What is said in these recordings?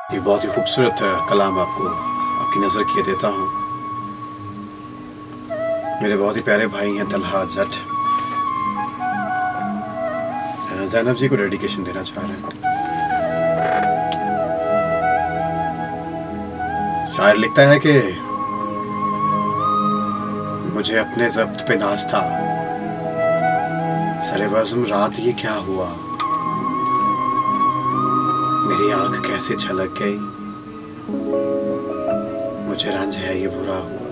ये बहुत ही खूबसूरत कलाम आपको आपकी नज़र किए देता हूँ। मेरे बहुत ही प्यारे भाई हैं तलहा जट, ज़ैनब जी को डेडिकेशन देना चाह रहे हैं। शायर लिखता है कि मुझे अपने ज़ब्त पे नाज था, सरे बज़्म रात ये क्या हुआ, मेरी आंख कैसे छलक गई, मुझे रंज है ये बुरा हुआ।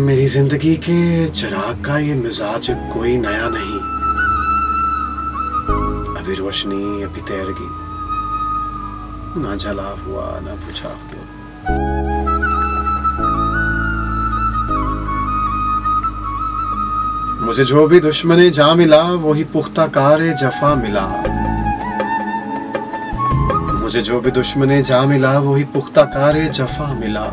मेरी जिंदगी के चिराग का ये मिजाज कोई नया नहीं, अभी रोशनी अभी तैरगी, ना जला हुआ ना बुझा हुआ। मुझे जो भी दुश्मने जा मिला वही पुख्ता कारे जफा मिला, मुझे जो भी दुश्मने जा मिला वही पुख्ता कारे जफा मिला।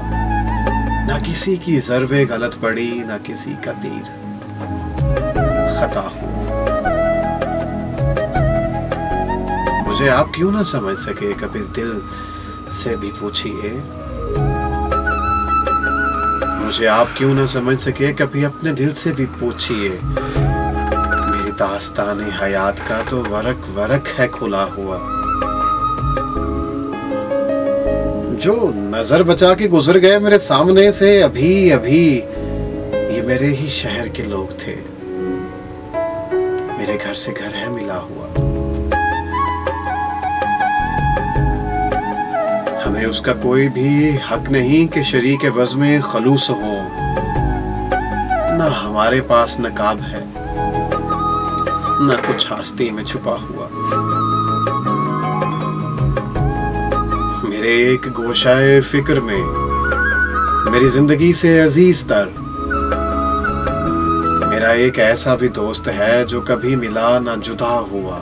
ना किसी की ज़रबे गलत पड़ी, ना किसी का तीर खता हुआ। मुझे आप क्यों ना समझ सके, कभी दिल से भी पूछिए, मुझे आप क्यों ना समझ सके, कभी अपने दिल से भी पूछिए। मेरी दास्तान हयात का तो वरक वरक है खुला हुआ। जो नजर बचा के गुजर गए मेरे सामने से अभी अभी, ये मेरे ही शहर के लोग थे, मेरे घर से घर है मिला हुआ। हमें उसका कोई भी हक नहीं कि शरीक वज़्म खलूस हो, ना हमारे पास नकाब है ना कुछ हस्ती में छुपा हुआ। मेरे एक गोशाए फिक्र में मेरी जिंदगी से अजीज तर, मेरा एक ऐसा भी दोस्त है जो कभी मिला ना जुदा हुआ।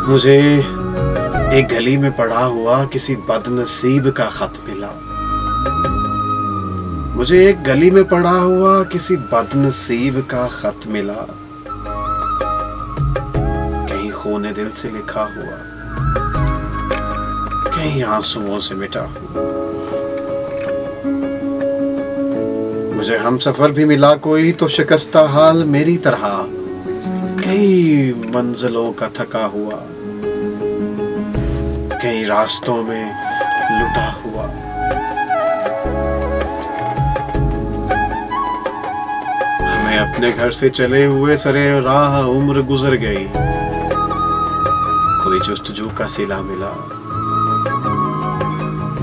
मुझे एक गली में पड़ा हुआ किसी बदनसीब का खत मिला, मुझे एक गली में पड़ा हुआ किसी बदनसीब का खत मिला। कहीं खूने दिल से लिखा हुआ, कहीं आंसुओं से मिटा हुआ। मुझे हम सफर भी मिला कोई तो शिकस्ता हाल मेरी तरह, कई मंजिलों का थका हुआ, कई रास्तों में लुटा हुआ। हमें अपने घर से चले हुए सरे राह उम्र गुजर गई, कोई जुस्तजू का सिला मिला,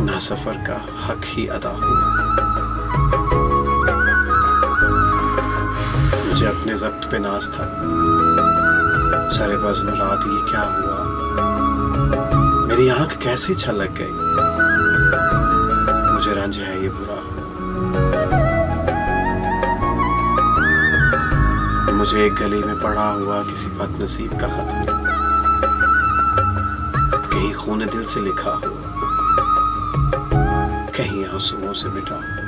ना सफर का हक ही अदा हुआ। मुझे अपने ज़ब्त पे नाज था, सरे बज़्म रात ये क्या हुआ, मेरी आंख कैसे छलक गई, मुझे रंज है ये बुरा हुआ। मुझे एक गली में पड़ा हुआ किसी बदनसीब का खत मिला, कहीं खूने दिल से लिखा हुआ, कहीं आंसुओं से मिटा हुआ।